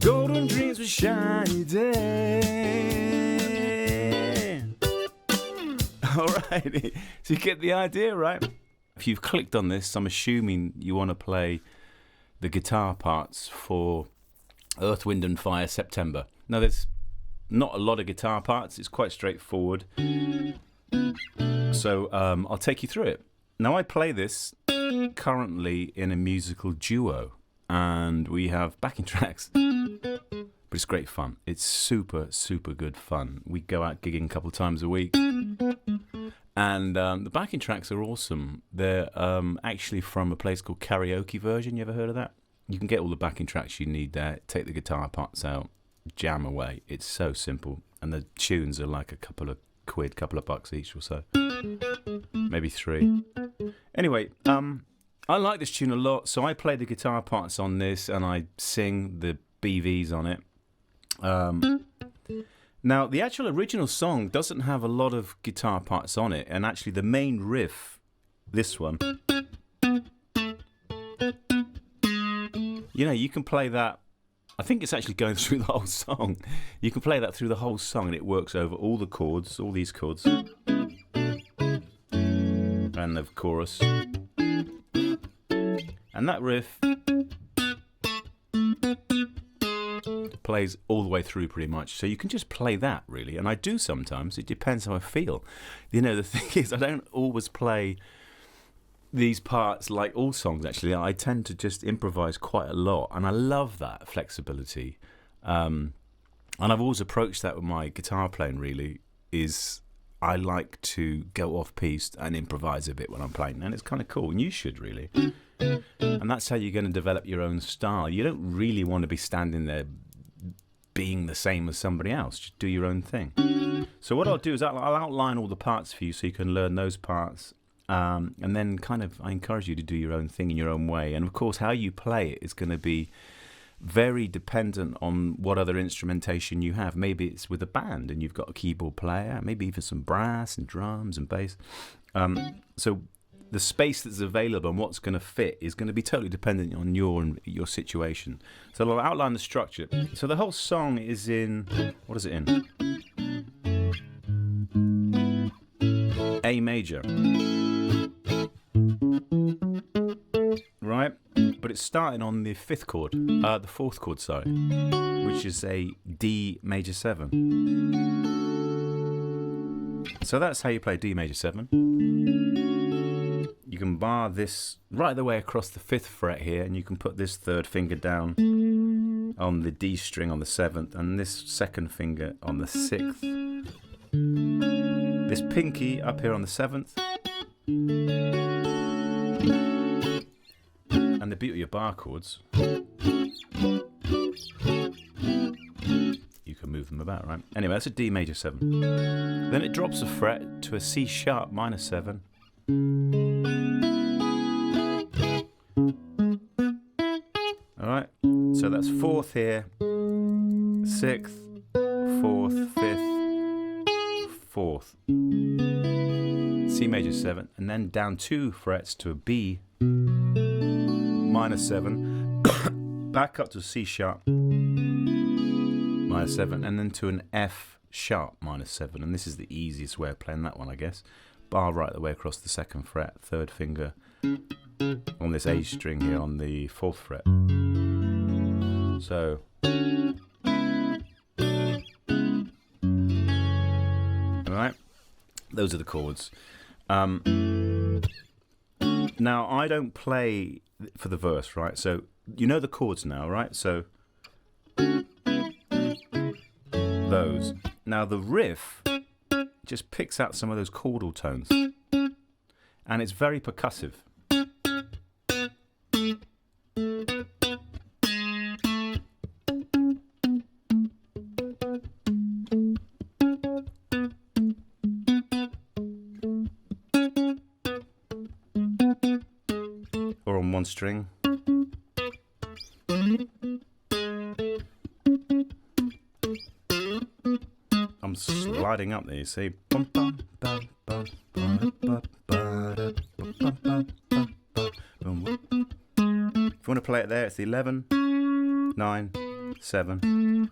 Golden dreams with shiny day. All right, so you get the idea, right? If you've clicked on this, I'm assuming you want to play the guitar parts for Earth, Wind and Fire September. Now, there's not a lot of guitar parts. It's quite straightforward. So I'll take you through it. Now, I play this currently in a musical duo, and we have backing tracks. But it's great fun. It's super, super good fun. We go out gigging a couple of times a week. And the backing tracks are awesome. They're actually from a place called Karaoke Version. You ever heard of that? You can get all the backing tracks you need there. Take the guitar parts out, jam away. It's so simple. And the tunes are like a couple of quid, couple of bucks each or so. Maybe $3. Anyway, I like this tune a lot. So I play the guitar parts on this and I sing the BVs on it. Now, the actual original song doesn't have a lot of guitar parts on it, and actually the main riff, this one, you know, you can play that. I think it's actually going through the whole song. You can play that through the whole song, and it works over all the chords, all these chords, and the chorus, and that riff plays all the way through pretty much. So you can just play that, really. And I do sometimes. It depends how I feel. You know, the thing is, I don't always play these parts like all songs, actually. I tend to just improvise quite a lot. And I love that flexibility. And I've always approached that with my guitar playing, really, is I like to go off-piste and improvise a bit when I'm playing. And it's kind of cool. And you should, really. And that's how you're going to develop your own style. You don't really want to be standing there being the same as somebody else. Just do your own thing. So what I'll do is I'll outline all the parts for you so you can learn those parts. And then kind of I encourage you to do your own thing in your own way. And of course, how you play it is going to be very dependent on what other instrumentation you have. Maybe it's with a band and you've got a keyboard player, maybe even some brass and drums and bass. So the space that's available and what's going to fit is going to be totally dependent on your situation. So I'll outline the structure. So the whole song is in, what is it in? A major. Right? But it's starting on the fifth chord, the fourth chord, sorry, which is a D major 7. So that's how you play D major 7. You can bar this right the way across the 5th fret here, and you can put this third finger down on the D string on the 7th, and this second finger on the 6th. This pinky up here on the 7th. And the beauty of your bar chords, you can move them about, right? Anyway, that's a D major 7. Then it drops a fret to a C sharp minor 7. Alright, so that's 4th here, 6th, 4th, 5th, 4th, C major 7, and then down 2 frets to a B minor 7, back up to C sharp minor 7, and then to an F sharp minor 7, and this is the easiest way of playing that one, I guess. Bar right the way across the 2nd fret, 3rd finger on this A string here on the 4th fret. So alright, those are the chords. Now I don't play for the verse, right? So you know the chords now, right? So those. Now the riff just picks out some of those chordal tones, and it's very percussive. Or on one string. I'm sliding up there, you see. If you want to play it there, it's the 11, 9, 7,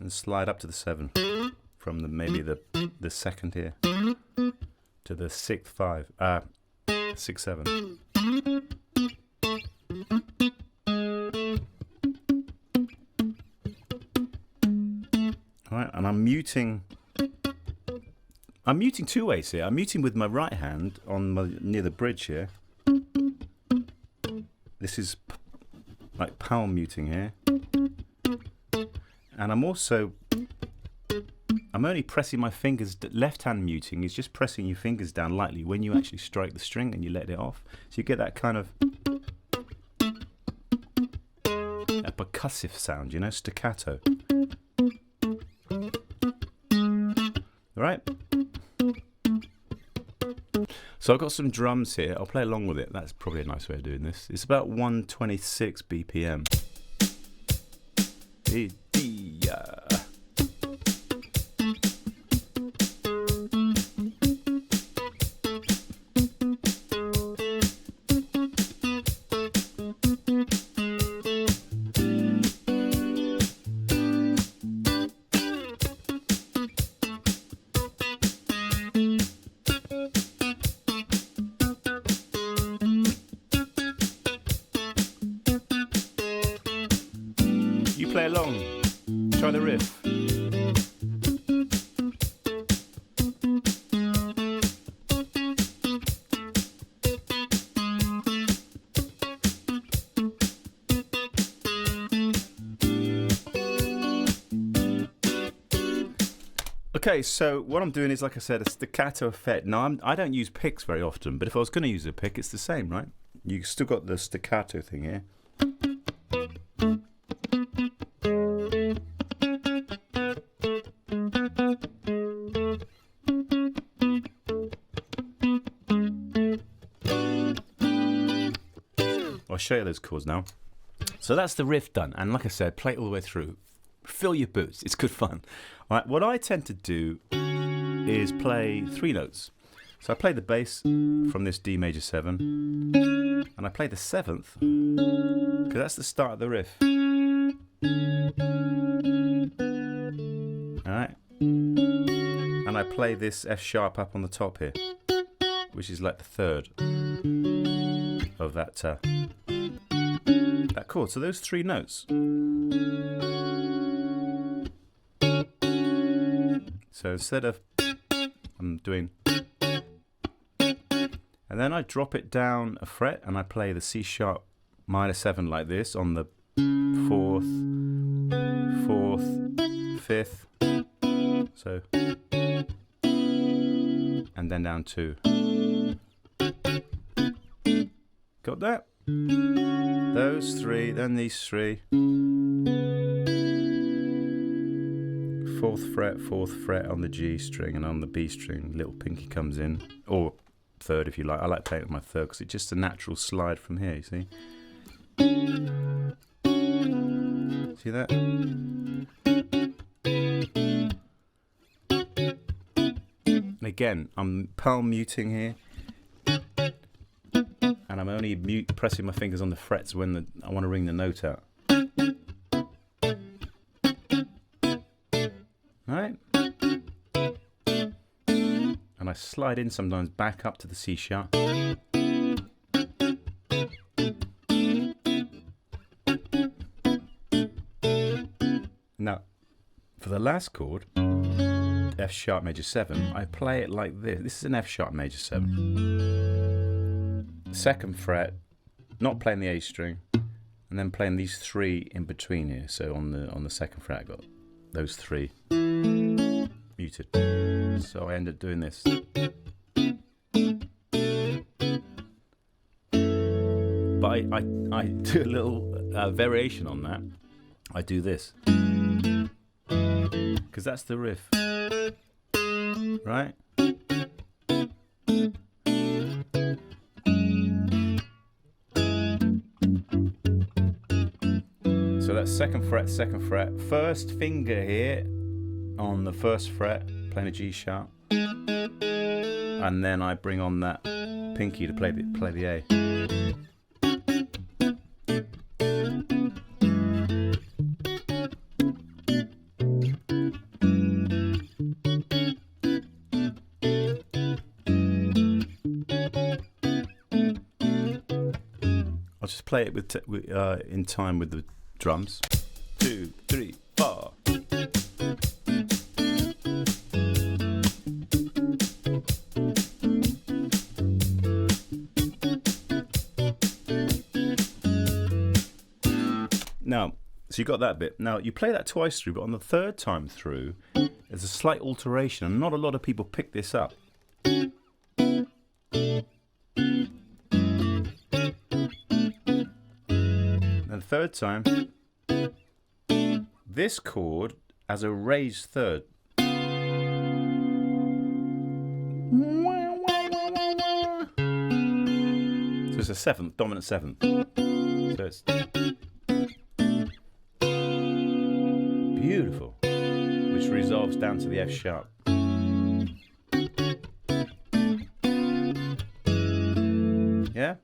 and slide up to the 7 from maybe the 2nd here to the 6th 5, 6 7. All right, and I'm muting 2 ways here. I'm muting with my right hand near the bridge here. This is like palm muting here, and I'm only pressing my fingers. Left hand muting is just pressing your fingers down lightly when you actually strike the string and you let it off, so you get that kind of that percussive sound, you know, staccato. All right. So I've got some drums here. I'll play along with it. That's probably a nice way of doing this. It's about 126 BPM. You play along. Try the riff. Okay, so what I'm doing is, like I said, a staccato effect. Now, I don't use picks very often, but if I was going to use a pick, it's the same, right? You still got the staccato thing here. I'll show you those chords now. So that's the riff done, and like I said, play it all the way through. Fill your boots, it's good fun. All right, what I tend to do is play 3 notes. So I play the bass from this D major 7, and I play the 7th, because that's the start of the riff. All right, and I play this F sharp up on the top here, which is like the 3rd of that chord. So those 3 notes. So instead of I'm doing, and then I drop it down a fret and I play the C sharp minor 7 like this on the 4th, 5th. So, and then down 2. Got that? Those 3, then these 3. 4th fret on the G string, and on the B string, little pinky comes in, or 3rd if you like. I like playing it with my 3rd because it's just a natural slide from here, you see? See that? And again, I'm palm muting here, and I'm only pressing my fingers on the frets when I want to ring the note out. Right? And I slide in sometimes back up to the C sharp. Now, for the last chord, F sharp major 7, I play it like this. This is an F sharp major 7. 2nd fret, not playing the A string, and then playing these 3 in between here. So on the 2nd fret, I got those 3 muted. So I end up doing this. But I do a little variation on that. I do this. Because that's the riff. Right? So that's 2nd fret, 2nd fret. 1st finger here on the 1st fret, playing a G sharp. And then I bring on that pinky to play the A. just play it in time with the drums. 2, 3, 4. Now, so you got that bit. Now, you play that twice through, but on the third time through, there's a slight alteration, and not a lot of people pick this up. And the third time, this chord has a raised third. So it's a seventh, dominant seventh. So it's beautiful, which resolves down to the F sharp. Yeah?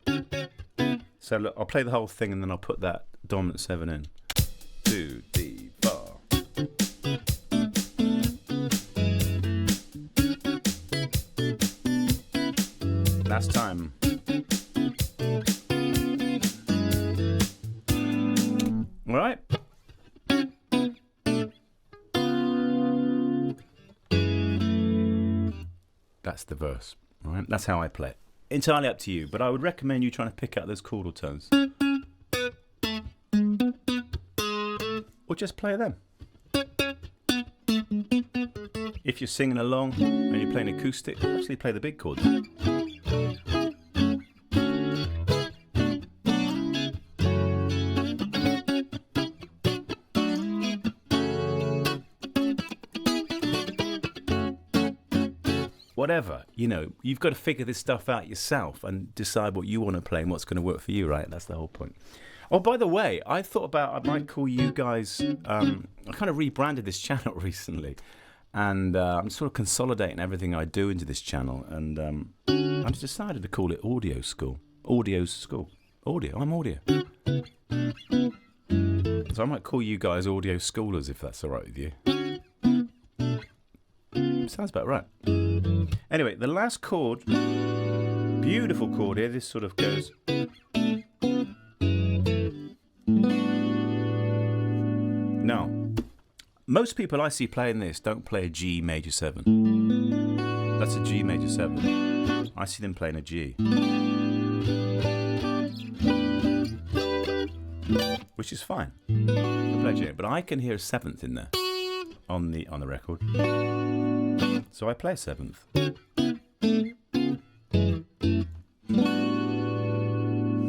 So look, I'll play the whole thing and then I'll put that dominant 7 in. 2, D, 4. Last time. All right. That's the verse. All right. That's how I play it. Entirely up to you, but I would recommend you trying to pick out those chordal tones. Or just play them. If you're singing along and you're playing acoustic, obviously play the big chords. Whatever, you know, you've got to figure this stuff out yourself and decide what you want to play and what's going to work for you, right? That's the whole point. Oh, by the way, I thought about, I might call you guys, I kind of rebranded this channel recently, and I'm sort of consolidating everything I do into this channel, and I decided to call it Audio School. Audio's School. Audio, I'm audio. So I might call you guys Audio Schoolers, if that's all right with you. Sounds about right. Anyway, the last chord, beautiful chord here, this sort of goes. Now, most people I see playing this don't play a G major 7. That's a G major 7. I see them playing a G. Which is fine. I play G, but I can hear a 7th in there on the record. So I play 7th.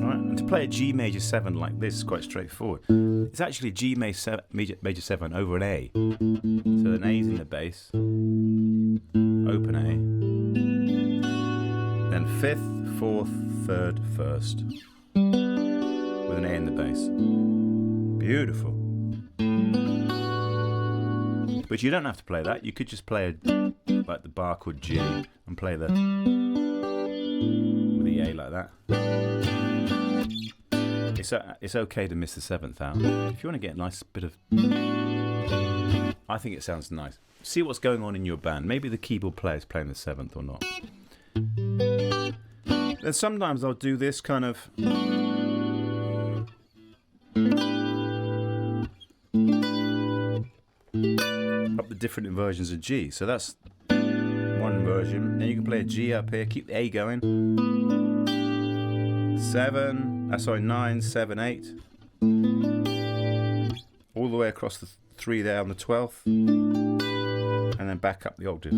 Right, and to play a G major 7 like this is quite straightforward. It's actually a G major 7 over an A. So an A's in the bass, open A, then 5th, 4th, 3rd, 1st, with an A in the bass. Beautiful. But you don't have to play that. You could just play like the bar chord G and play the with the A like that. It's okay to miss the 7th out. If you want to get a nice bit of, I think it sounds nice. See what's going on in your band. Maybe the keyboard player is playing the 7th or not. Then sometimes I'll do this kind of. Up the different versions of G. So that's one version. Then you can play a G up here, keep the A going. 9, 7, 8. All the way across the 3 there on the 12th. And then back up the octave.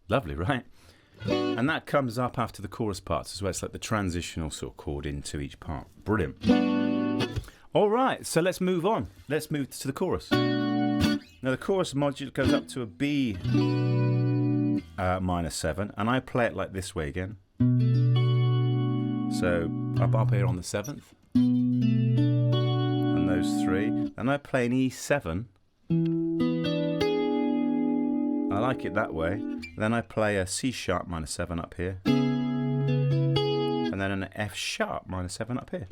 Lovely, right? And that comes up after the chorus parts as well. It's like the transitional sort of chord into each part. Brilliant. All right, so let's move on. Let's move to the chorus. Now the chorus module goes up to a B minor 7, and I play it like this way again. So up here on the 7th, and those 3. And I play an E7. I like it that way. Then I play a C sharp minor 7 up here, and then an F sharp minor 7 up here.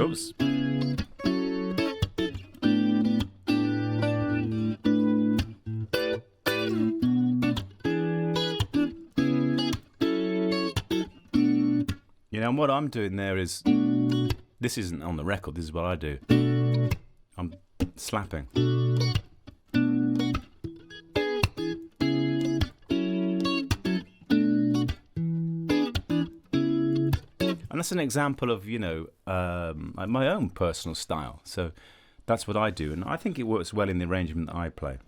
Oops. You know, and what I'm doing there is, this isn't on the record, this is what I do. I'm slapping. And that's an example of, you know, my own personal style. So that's what I do, and I think it works well in the arrangement that I play.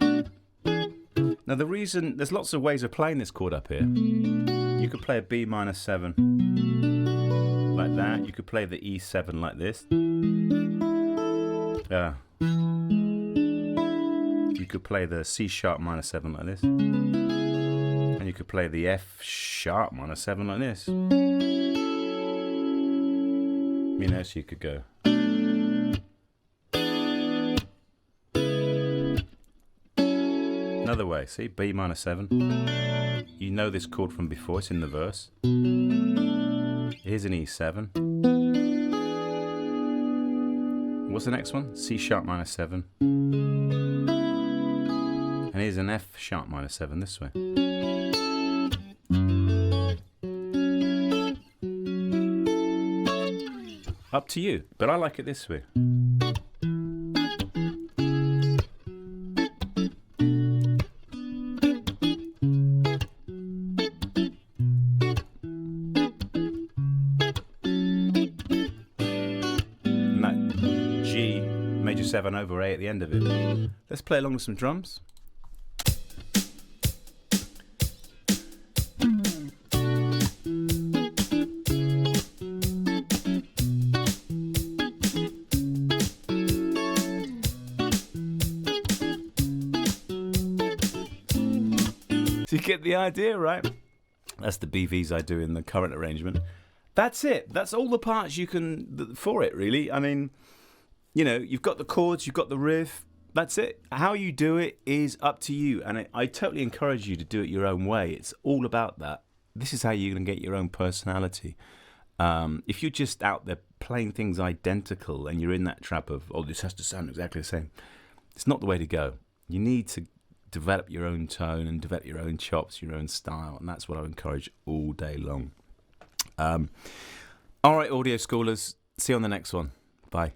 Now the reason, there's lots of ways of playing this chord up here. You could play a B minor 7 like that. You could play the E7 like this. You could play the C sharp minor 7 like this. And you could play the F sharp minor 7 like this. You know, so you could go. Another way, see, B minor 7. You know this chord from before, it's in the verse. Here's an E7. What's the next one? C sharp minor 7. And here's an F sharp minor 7 this way. Up to you, but I like it this way. And that G major 7 over A at the end of it. Let's play along with some drums. You get the idea, right? That's the BVs I do in the current arrangement. That's it. That's all the parts you can for it, really. I mean, you know, you've got the chords, you've got the riff. That's it. How you do it is up to you, and I totally encourage you to do it your own way. It's all about that. This is how you're going to get your own personality. If you're just out there playing things identical and you're in that trap of, oh, this has to sound exactly the same, it's not the way to go. You need to develop your own tone and develop your own chops, your own style, and that's what I encourage all day long. All right, audio schoolers, see you on the next one. Bye.